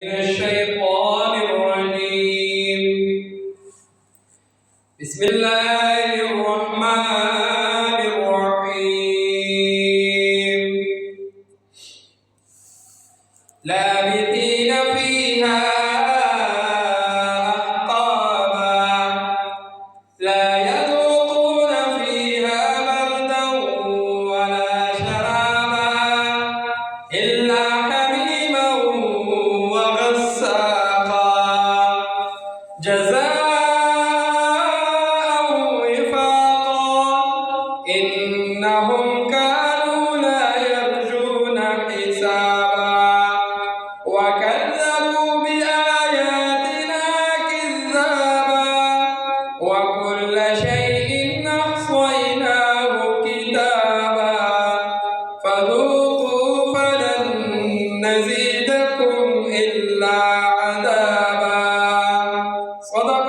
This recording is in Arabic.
الشيطان الرجيم. بسم الله الرحمن الرحيم. لابثين فيها أحقابا لا يذوقون فيها بردا ولا شرابا إلا حميما جزاء وفاقا إنهم كانوا لا يرجون حسابا وكذبوا بآياتنا كذابا وكل شيء أحصيناه كتابا فذوقوا فلن نزيدكم إلا عذابا. صدق